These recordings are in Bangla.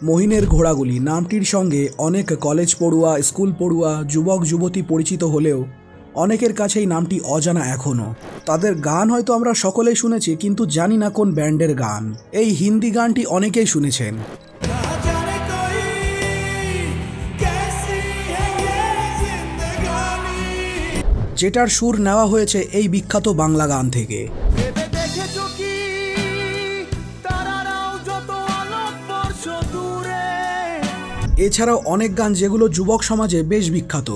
মহিনের ঘোড়াগুলি নামটির সঙ্গে অনেক কলেজ পড়ুয়া, স্কুল পড়ুয়া, যুবক যুবতী পরিচিত হলেও অনেকের কাছেই নামটি অজানা এখনও। তাদের গান হয়তো আমরা সকলেই শুনেছি, কিন্তু জানি না কোন ব্যান্ডের গান। এই হিন্দি গানটি অনেকেই শুনেছেন, যেটার সুর নেওয়া হয়েছে এই বিখ্যাত বাংলা গান থেকে। এছাড়াও অনেক গান যেগুলো যুবক সমাজে বেশ বিখ্যাত।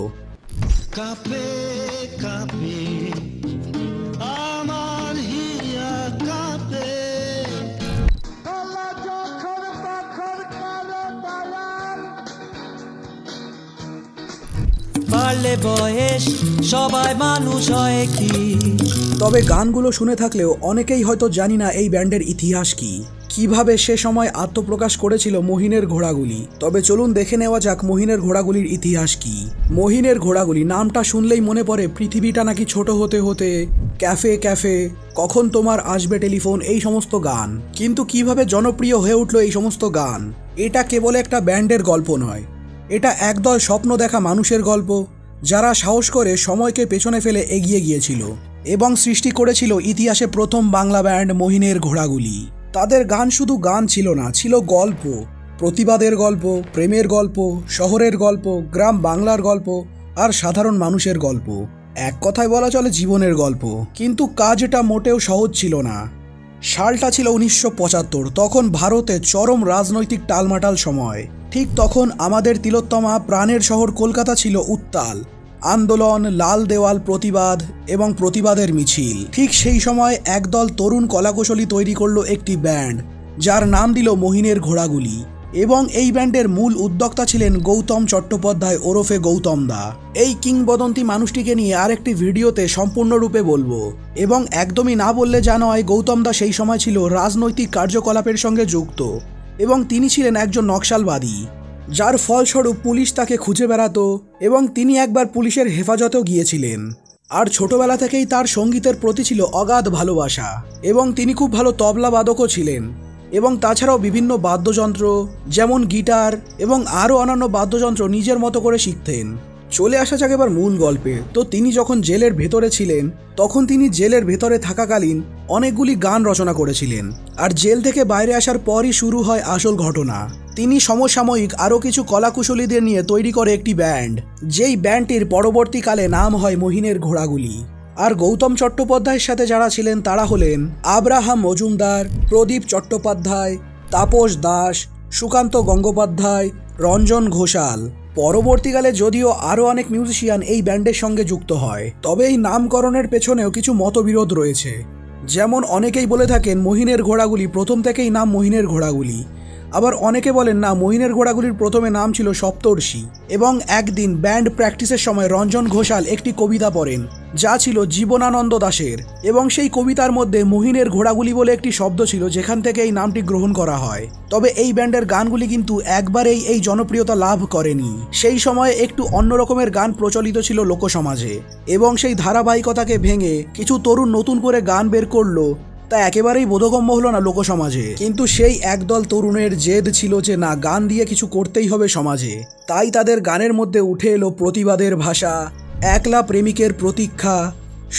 সবাই মানুষ হয় কি। তবে গানগুলো শুনে থাকলেও অনেকেই হয়তো জানি না এই ব্যান্ডের ইতিহাস কি, কিভাবে সে সময় আত্মপ্রকাশ করেছিল মহিনের ঘোড়াগুলি। তবে চলুন দেখে নেওয়া যাক মহিনের ঘোড়াগুলির ইতিহাস কি। মহিনের ঘোড়াগুলি নামটা শুনলেই মনে পড়ে পৃথিবীটা নাকি ছোট হতে হতে, ক্যাফে ক্যাফে, কখন তোমার আসবে টেলিফোন, এই সমস্ত গান। কিন্তু কিভাবে জনপ্রিয় হয়ে উঠলো এই সমস্ত গান? এটা কেবল একটা ব্যান্ডের গল্প নয়, এটা একদল স্বপ্ন দেখা মানুষের গল্প, যারা সাহস করে সময়কে পেছনে ফেলে এগিয়ে গিয়েছিল এবং সৃষ্টি করেছিল ইতিহাসে প্রথম বাংলা ব্যান্ড মহিনের ঘোড়াগুলি। তাদের গান শুধু গান ছিল না, ছিল গল্প, প্রতিবাদের গল্প, প্রেমের গল্প, শহরের গল্প, গ্রাম বাংলার গল্প আর সাধারণ মানুষের গল্প। এক কথায় বলা চলে জীবনের গল্প। কিন্তু কাজটা মোটেও সহজ ছিল না। সালটা ছিল 1975। তখন ভারতে চরম রাজনৈতিক টালমাটাল সময়। ঠিক তখন আমাদের তিলোত্তমা প্রাণের শহর কলকাতা ছিল উত্তাল। আন্দোলন, লাল দেওয়াল, প্রতিবাদ এবং প্রতিবাদের মিছিল। ঠিক সেই সময় একদল তরুণ কলাকুশলী তৈরি করলো একটি ব্যান্ড, যার নাম দিল মহিনের ঘোড়াগুলি। এবং এই ব্যান্ডের মূল উদ্যোক্তা ছিলেন গৌতম চট্টোপাধ্যায় ওরফে গৌতম দা। এই কিংবদন্তি মানুষটিকে নিয়ে আরেকটি ভিডিওতে সম্পূর্ণরূপে বলবো। এবং একদমই না বললে যা নয়, গৌতম দা সেই সময় ছিল রাজনৈতিক কার্যকলাপের সঙ্গে যুক্ত এবং তিনি ছিলেন একজন নকশালবাদী, যার ফলস্বরূপ পুলিশ তাকে খুঁজে বেড়াতো এবং তিনি একবার পুলিশের হেফাজতেও গিয়েছিলেন। আর ছোটবেলা থেকেই তার সঙ্গীতের প্রতি ছিল অগাধ ভালোবাসা এবং তিনি খুব ভালো তবলাবাদকও ছিলেন। এবং তাছাড়াও বিভিন্ন বাদ্যযন্ত্র যেমন গিটার এবং আরও অন্যান্য বাদ্যযন্ত্র নিজের মতো করে শিখতেন। চলে আসা যাক এবার মূল গল্পে। তো তিনি যখন জেলের ভেতরে ছিলেন, তখন তিনি জেলের ভেতরে থাকাকালীন অনেকগুলি গান রচনা করেছিলেন। আর জেল থেকে বাইরে আসার পরই শুরু হয় আসল ঘটনা। তিনি সমসাময়িক আরও কিছু কলাকুশলীদের নিয়ে তৈরি করে একটি ব্যান্ড, যেই ব্যান্ডটির পরবর্তীকালে নাম হয় মহিনের ঘোড়াগুলি। আর গৌতম চট্টোপাধ্যায়ের সাথে যারা ছিলেন তারা হলেন আব্রাহাম মজুমদার, প্রদীপ চট্টোপাধ্যায়, তাপস দাস, সুকান্ত গঙ্গোপাধ্যায়, রঞ্জন ঘোষাল। পরবর্তীকালে যদিও আরও অনেক মিউজিশিয়ান এই ব্যান্ডের সঙ্গে যুক্ত হয়, তবে এই নামকরণের পেছনেও কিছু মতবিরোধ রয়েছে। যেমন অনেকেই বলে থাকেন মহিনের ঘোড়াগুলি প্রথম থেকেই নাম মহিনের ঘোড়াগুলি, আবার অনেকে বলেন না, মহিনের ঘোড়াগুলির প্রথমে নাম ছিল সপ্তর্ষি। এবং একদিন ব্যান্ড প্র্যাকটিসের সময় রঞ্জন ঘোষাল একটি কবিতা পড়েন, যা ছিল জীবনানন্দ দাশের, এবং সেই কবিতার মধ্যে মহিনের ঘোড়াগুলি বলে একটি শব্দ ছিল, যেখান থেকে এই নামটি গ্রহণ করা হয়। তবে এই ব্যান্ডের গানগুলি কিন্তু একবারেই এই জনপ্রিয়তা লাভ করেনি। সেই সময়ে একটু অন্য রকমের গান প্রচলিত ছিল লোকসমাজে, এবং সেই ধারাবাহিকতাকে ভেঙে কিছু তরুণ নতুন করে গান বের করলো, তা একেবারেই বোধগম্য হলো না লোকসমাজে। কিন্তু সেই একদল তরুণের জেদ ছিল যে না, গান দিয়ে কিছু করতেই হবে সমাজে। তাই তাদের গানের মধ্যে উঠে এলো প্রতিবাদের ভাষা, একলা প্রেমিকের প্রতীক্ষা,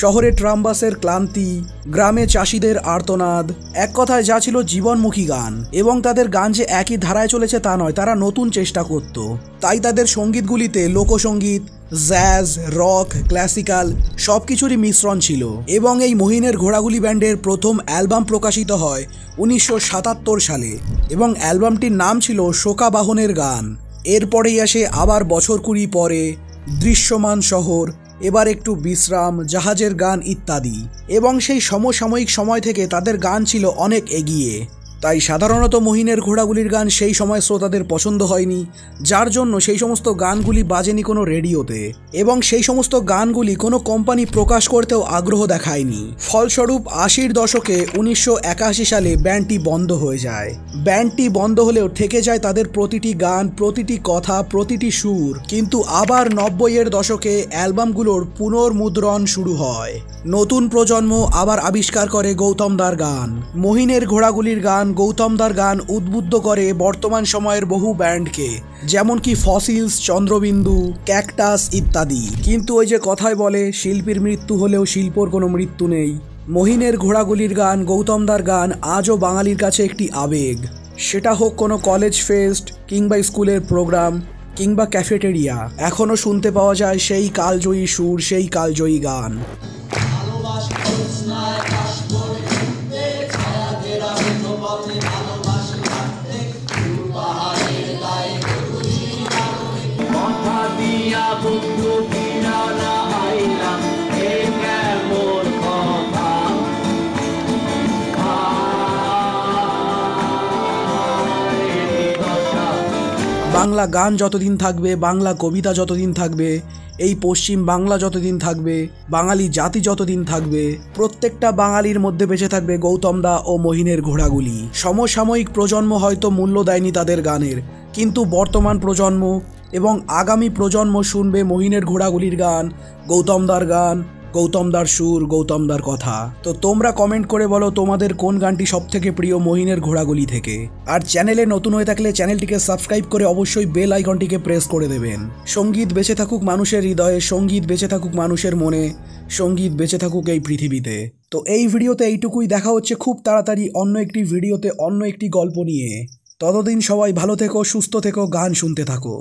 শহরে ট্রামবাসের ক্লান্তি, গ্রামে চাষিদের আর্তনাদ। এক কথায় যা ছিল জীবনমুখী গান। এবং তাদের গান যে একই ধারায় চলেছে তা নয়, তারা নতুন চেষ্টা করত। তাই তাদের সঙ্গীতগুলিতে লোকসঙ্গীত, জ্যাজ, রক, ক্লাসিক্যাল সব কিছুরই মিশ্রণ ছিল। এবং এই মহিনের ঘোড়াগুলি ব্যান্ডের প্রথম অ্যালবাম প্রকাশিত হয় 1977 সালে এবং অ্যালবামটির নাম ছিল শোকাবাহনের গান। এরপরেই আসে আবার বছর 20 পরে, দৃশ্যমান শহর, এবার একটু বিশ্রাম, জাহাজের গান ইত্যাদি। এবং সেই সমসাময়িক সময় থেকে তাদের গান ছিল অনেক এগিয়ে। তাই সাধারণত মহিনের ঘোড়াগুলির গান সেই সময় শ্রোতাদের পছন্দ হয়নি, যার জন্য সেই সমস্ত গানগুলি বাজেনি কোনো রেডিওতে, এবং সেই সমস্ত গানগুলি কোনো কোম্পানি প্রকাশ করতেও আগ্রহ দেখায়নি। ফলস্বরূপ 80-র দশকে 1981 সালে ব্যান্ডটি বন্ধ হয়ে যায়। ব্যান্ডটি বন্ধ হলেও থেকে যায় তাদের প্রতিটি গান, প্রতিটি কথা, প্রতিটি সুর। কিন্তু আবার 90-এর দশকে অ্যালবামগুলোর পুনর্মুদ্রণ শুরু হয়। নতুন প্রজন্ম আবার আবিষ্কার করে গৌতম দার গান। মহিনের ঘোড়াগুলির গান গান, গৌতমদার গান উদ্বুদ্ধ করে বর্তমান সময়ের বহু ব্যান্ডকে, যেমন কি ফসিলস, চন্দ্রবিন্দু, ক্যাকটাস ইত্যাদি। কিন্তু ওই যে কথায় বলে, শিল্পীর মৃত্যু হলেও শিল্পর কোনো মৃত্যু নেই। মহিনের ঘোড়াগুলির গান, গৌতমদার গান আজও বাঙালির কাছে একটি আবেগ। সেটা হোক কোনো কলেজ ফেস্ট, কিংবা স্কুলের প্রোগ্রাম, কিংবা ক্যাফেটেরিয়া, এখনও শুনতে পাওয়া যায় সেই কালজয়ী সুর, সেই কালজয়ী গান। বাংলা গান যতদিন থাকবে, বাংলা কবিতা যতদিন থাকবে, এই পশ্চিম বাংলা যতদিন থাকবে, বাঙালি জাতি যতদিন থাকবে, প্রত্যেকটা বাঙালির মধ্যে বেঁচে থাকবে গৌতমদা ও মহিনের ঘোড়াগুলি। সমসাময়িক প্রজন্ম হয়তো মূল্য দেয়নি তাদের গানের, কিন্তু বর্তমান প্রজন্ম এবং আগামী প্রজন্ম শুনবে মহিনের ঘোড়াগুলির গান, গৌতমদার গান, গৌতমদার সুর, গৌতমদার কথা। তো তোমরা কমেন্ট করে বলো তোমাদের কোন গানটি সবথেকে প্রিয় মহিনের ঘোড়াগুলি থেকে। আর চ্যানেলে নতুন হয়ে থাকলে চ্যানেলটিকে সাবস্ক্রাইব করে অবশ্যই বেল আইকনটিকে প্রেস করে দেবেন। সঙ্গীত বেঁচে থাকুক মানুষের হৃদয়ে, সঙ্গীত বেঁচে থাকুক মানুষের মনে, সঙ্গীত বেঁচে থাকুক এই পৃথিবীতে। তো এই ভিডিওতে এইটুকুই, দেখা হচ্ছে খুব তাড়াতাড়ি অন্য একটি ভিডিওতে অন্য একটি গল্প নিয়ে। ততদিন সবাই ভালো থেকো, সুস্থ থেকো, গান শুনতে থাকো।